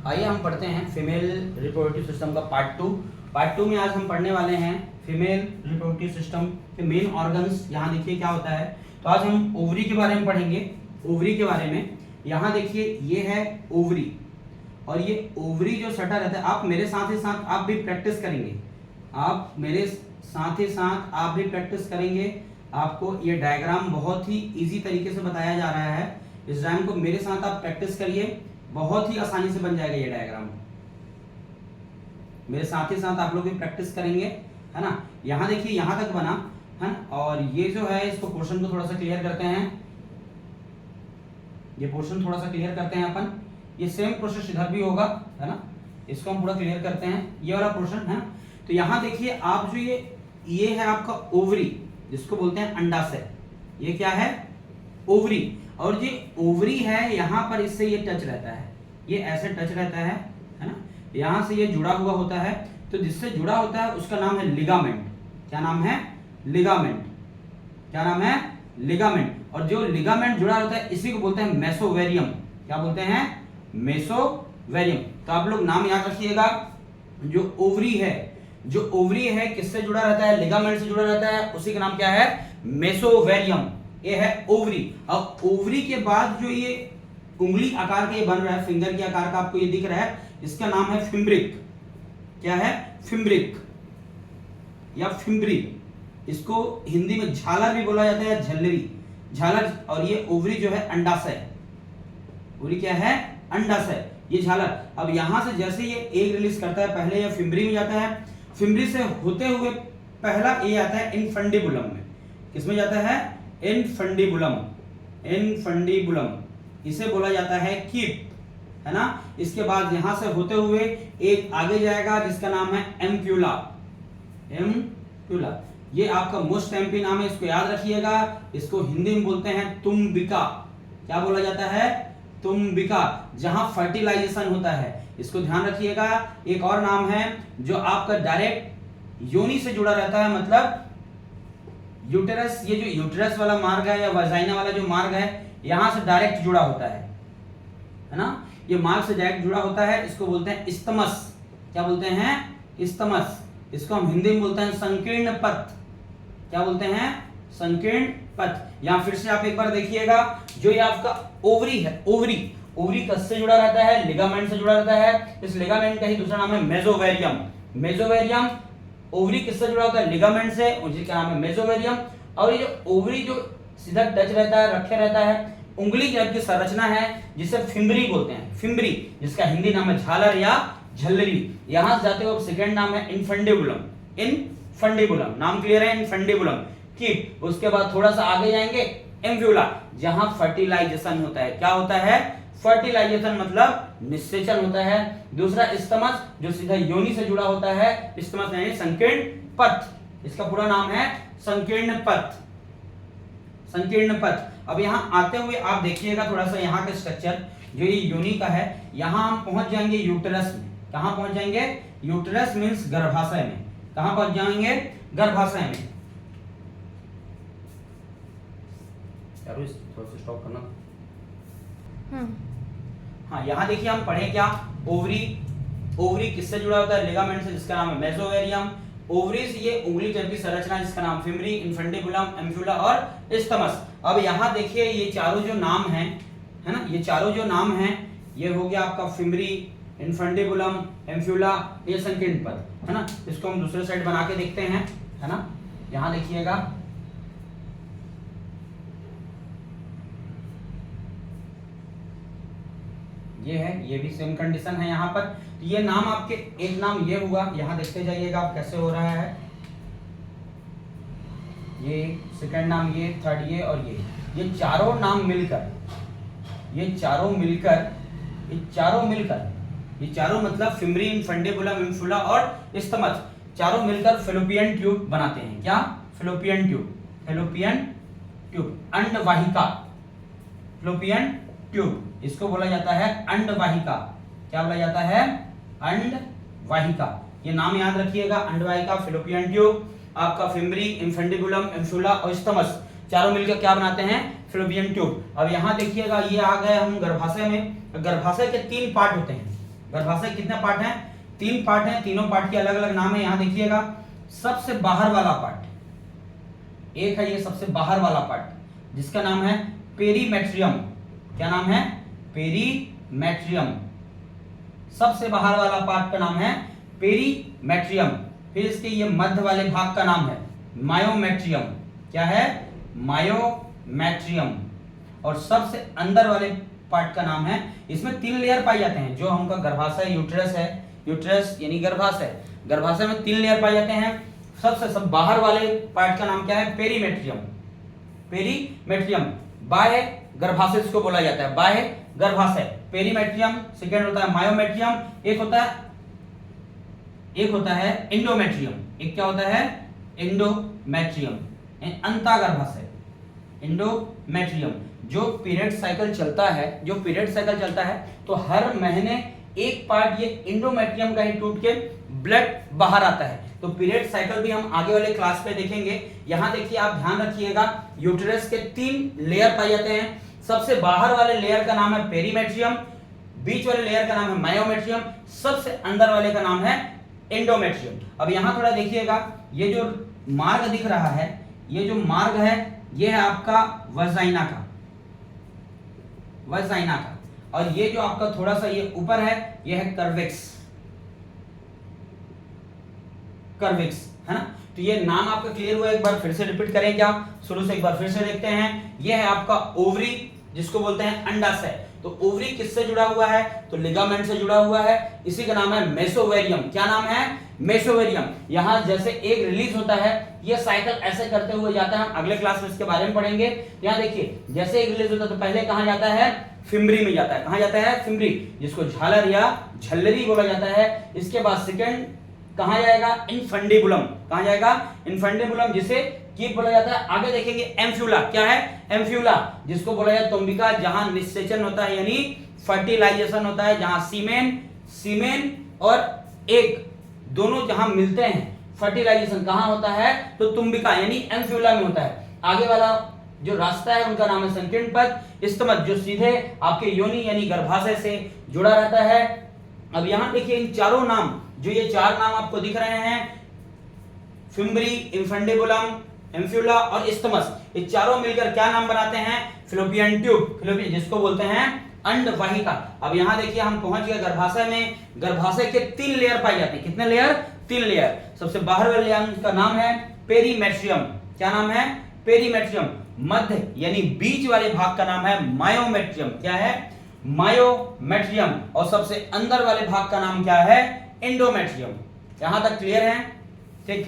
आइए हम पढ़ते हैं फीमेल रिप्रोडक्टिव सिस्टम का पार्ट टू में आज हम पढ़ने वाले हैं फीमेल रिप्रोडक्टिव सिस्टम के मेन ऑर्गन्स। यहाँ देखिए क्या होता है, तो आज हम ओवरी के बारे में पढ़ेंगे। ओवरी के बारे में यहाँ देखिए ये है ओवरी, और ये ओवरी जो सटा रहता है, आप मेरे साथ ही साथ आप भी प्रैक्टिस करेंगे, आप मेरे साथ ही साथ आप भी प्रैक्टिस करेंगे। आपको ये डायग्राम बहुत ही इजी तरीके से बताया जा रहा है। इस डायग्राम को मेरे साथ आप प्रैक्टिस करिए, बहुत ही आसानी से बन जाएगा ये डायग्राम। मेरे साथ ही साथ आप लोग भी प्रैक्टिस करेंगे, है ना। यहाँ देखिए यहाँ तक बना है ना, और ये जो है इसको पोर्शन को थोड़ा सा क्लियर करते हैं। ये पोर्शन थोड़ा सा क्लियर करते हैं अपन। ये सेम प्रोसेस इधर भी होगा, है ना। इसको हम पूरा क्लियर करते हैं, ये वाला पोर्शन है। तो यहाँ देखिए आप जो ये है आपका ओवरी, जिसको बोलते हैं अंडाशय। ये क्या है? ओवरी। और ये ओवरी है, यहाँ पर इससे ये टच रहता है, ये ऐसे टच रहता है ना। यहाँ से ये जुड़ा हुआ होता है, तो जिससे जुड़ा होता है उसका नाम है लिगामेंट। क्या नाम है? लिगामेंट। क्या नाम है? लिगामेंट। और जो लिगामेंट जुड़ा होता है इसी को बोलते हैं मेसोवेरियम। क्या बोलते हैं? मेसोवेरियम। तो आप लोग नाम याद रखिएगा। जो ओवरी है, जो ओवरी है किससे जुड़ा रहता है? लिगामेंट से जुड़ा रहता है, उसी का नाम क्या है? मेसोवेरियम। ये है ओवरी। अब ओवरी के बाद जो ये उंगली आकार का ये बन रहा है, फिंगर के आकार का आपको ये दिख रहा है, इसका नाम है फिम्ब्रिक। क्या है? फिम्ब्रिक या फिम्ब्री। इसको हिंदी में झालर भी बोला जाता है, झल्लरी, झालर। और ये ओवरी जो है अंडाशय। ओवरी क्या है? अंडाशय, ये झालर। अब यहां से जैसे ये एग रिलीज करता है, पहले ये फिम्ब्री में जाता है, फिम्ब्री से होते हुए पहला ये आता है इनफंडिबुलम में। किसमें जाता है? इनफंडिबुलम। इनफंडिबुलम इसे बोला जाता है कीप, है ना। इसके बाद यहां से होते हुए एक आगे जाएगा जिसका नाम है एम्प्यूला। एम्प्यूला ये आपका मोस्ट एमपी नाम है, इसको याद रखिएगा। इसको हिंदी में बोलते हैं तुम्बिका। क्या बोला जाता है? तुम्बिका, जहां फर्टिलाइजेशन होता है। इसको ध्यान रखिएगा। एक और नाम है जो आपका डायरेक्ट योनि से जुड़ा रहता है, मतलब यूटेरस। ये जो यूटेरस वाला मार्ग है या वजाइना वाला जो मार्ग है, यहां से डायरेक्ट जुड़ा होता है ना। ये मार्ग से डायरेक्ट जुड़ा होता है, इसको बोलते हैं इस्तमस। क्या बोलते हैं? इस्तमस। इसको हम हिंदी में बोलते हैं संकीर्ण पथ। क्या बोलते हैं? संकीर्ण पथ। यहां फिर से आप एक बार देखिएगा, जो ये आपका ओवरी है, ओवरी ओवरी किससे जुड़ा रहता है? लिगामेंट से जुड़ा रहता है। इस लिगामेंट का ही दूसरा नाम है मेसोवेरियम। मेसोवेरियम। ओवरी किससे जुड़ा होता है? लिगामेंट से, जिसका नाम है मेसोवेरियम। और ये जो ओवरी जो सीधा टच रहता है, रखे रहता है, उंगली की संरचना है जिसे फिम्ब्री बोलते हैं। फिम्ब्री, जिसका हिंदी नाम है झालर या झल्लरी। यहां से जाते हुए सेकंड नाम है इनफंडिबुलम। इनफंडिबुलम नाम क्लियर है? Infundibulum keep. उसके बाद थोड़ा सा आगे जाएंगे एम्प्यूला, जहां फर्टिलाइजेशन होता है। क्या होता है? फर्टिलाइजेशन मतलब निषेचन होता है। दूसरा इस्तमस, जो सीधा योनि से जुड़ा होता है। इस्तमस यानी संकीर्ण पथ। इसका पूरा नाम है संकीर्ण पथ। संकीर्ण पथ। अब यहाँ आते हुए आप देखिएगा थोड़ा सा यहाँ का स्ट्रक्चर, जो ये योनि का है। यहाँ हम पहुंच जाएंगे यूटेरस में। कहाँ पहुंच जाएंगे? यूटेरस मींस गर्भाशय में। कहाँ पहुंच जाएंगे? गर्भाशय में। थोड़ा सा स्टॉप करना। हाँ, यहाँ देखिए हम पढ़े क्या? ओवरी। ओवरी किससे जुड़ा होता है? लिगामेंट से, जिसका नाम है मेसोवेरियम। ओवरी से ये उंगली की संरचना, जिसका नाम फिम्ब्री, इनफंडिबुलम, एम्प्यूला और इस्तमस। अब यहाँ देखिए ये चारों जो नाम हैं, है ना, ये चारों जो नाम हैं, ये हो गया आपका फिम्ब्री, इनफंडिबुलम, एम्प्यूला, ये संकीर्ण पद, है ना। इसको हम दूसरे साइड बना के देखते हैं, है ना। यहाँ देखिएगा, ये है, ये भी सेम कंडीशन है यहाँ पर। तो ये नाम आपके, एक नाम ये हुआ, यहाँ देखते जाइएगा आप कैसे हो रहा है। ये सेकंड नाम, ये थर्ड, ये और ये चारों नाम मिलकर, ये चारों मतलब फिम्ब्री, इनफंडिबुलम, एम्प्यूला और इस्तमस, चारों मिलकर फेलोपियन ट्यूब बनाते हैं। क्या? Fallopian tube. फेलोपियन ट्यूब, अंडवाहिका। फेलोपियन ट्यूब इसको बोला जाता है अंडवाहिका। क्या बोला जाता है? अंडवाहिका। ये नाम याद रखिएगा, अंडवाहिका, फेलोपियन ट्यूब, आपका फिम्ब्री, इनफंडिबुलम, एम्प्यूला और इस्तमस, चारों मिलकर क्या बनाते हैं? Fallopian tube. अब यहाँ देखिएगा, ये आ गए हम गर्भाशय में। गर्भाशय के तीन पार्ट होते हैं। गर्भाशय कितने पार्ट हैं? 3 पार्ट हैं, तीनों पार्ट के अलग अलग नाम है। यहां देखिएगा सबसे बाहर वाला पार्ट एक है, ये सबसे बाहर वाला पार्ट जिसका नाम है पेरीमेट्रियम। क्या नाम है? पेरीमेट्रियम। सबसे बाहर वाला पार्ट का नाम है पेरीमेट्रियम। फिर इसके ये मध्य वाले भाग का नाम है मायोमेट्रियम। क्या है? मायोमेट्रियम। और सबसे अंदर वाले पार्ट का नाम है, इसमें 3 लेयर पाए जाते हैं। जो हमका गर्भाशय यूट्रस है, यूट्रस यानी गर्भाशय, गर्भाशय में 3 लेयर पाए जाते हैं। सबसे बाहर वाले पार्ट का नाम क्या है? पेरीमेट्रियम। पेरीमेट्रियम बाह्य गर्भाशय इसको बोला जाता है, बाह्य गर्भाशय पेरीमेट्रियम। सेकेंड होता है मायोमेट्रियम, एक होता है एंडोमेट्रियम। एक क्या होता है? एंडोमेट्रियम, अंतःगर्भाशय। एंडोमेट्रियम जो पीरियड साइकिल चलता है, तो हर महीने एक पार्ट ये एंडोमेट्रियम का ही टूट के ब्लड बाहर आता है। तो पीरियड साइकिल भी हम आगे वाले क्लास पे देखेंगे। यहां देखिए, आप ध्यान रखिएगा, यूटेरस के 3 लेयर पाए जाते हैं। सबसे बाहर वाले लेयर का नाम है पेरीमेट्रियम, बीच वाले लेयर का नाम है मायोमेट्रियम, सबसे अंदर वाले का नाम है एंडोमेट्रियम। अब यहां थोड़ा देखिएगा, ये जो मार्ग दिख रहा है, ये जो मार्ग है, ये है आपका वजाइना का, और ये जो आपका थोड़ा सा ये ऊपर है, ये है कर्वेक्स, है ना। तो ये नाम आपका क्लियर हुआ? एक बार फिर से रिपीट करें क्या? शुरू से एक बार फिर से देखते हैं। ये है आपका ओवरी, जिसको बोलते हैं अंडाशय। तो ओवरी किससे जुड़ा हुआ है? तो लिगामेंट से जुड़ा हुआ है। इसी का नाम है मेसोवेरियम। क्या नाम है? मेसोवेरियम। यहां जैसे एक रिलीज होता है, ये साइकिल ऐसे करते हुए जाता है। हम अगले क्लास में इसके बारे में पढ़ेंगे। यहां देखिए, जैसे एक रिलीज होता है तो पहले कहां जाता है? फिम्बरी में जाता है। कहां जाता है? फिम्बरी, जिसको झालर या झल्लरी बोला जाता है। इसके बाद सेकेंड कहां जाएगा? इनफंडिबुलम। कहां जाएगा? इनफंडिबुलम, जिसे कीप बोला जाता है। आगे देखेंगे एम्फ्यूला। क्या है? एम्फ्यूला, जिसको बोला जाता है तुम्बिका, जहां निषेचन होता है यानी फर्टिलाइजेशन होता है, जहां सीमेन और एग दोनों जहां मिलते हैं, फर्टिलाइजेशन कहां होता है? तो तुम्बिका यानी एम्फ्यूला में होता है। आगे वाला जो रास्ता है उनका नाम है संकीर्ण पथ, स्तमत, जो सीधे आपके योनि यानी गर्भाशय से जुड़ा रहता है। अब यहां देखिए, इन चारों नाम, जो ये 4 नाम आपको दिख रहे हैं, फिम्बरी, इनफंडिबुलम, एम्फ्यूला और स्तमस, ये चारों मिलकर क्या नाम बनाते हैं? फिलोपियन ट्यूब, जिसको बोलते हैं अंडवाहिका। अब यहां देखिए, हम पहुंच गए गर्भाशय में। गर्भाशय के 3 लेयर पाए जाते हैं। कितने लेयर? 3 लेयर। सबसे बाहर वाले लेयर का नाम है पेरीमेट्रियम। क्या नाम है? पेरीमेट्रियम। मध्य यानी बीच वाले भाग का नाम है मायोमेट्रियम। क्या है? मायोमेट्रियम। और सबसे अंदर वाले भाग का नाम क्या है? एंडोमेट्रियम। यहां तक क्लियर है? ठीक।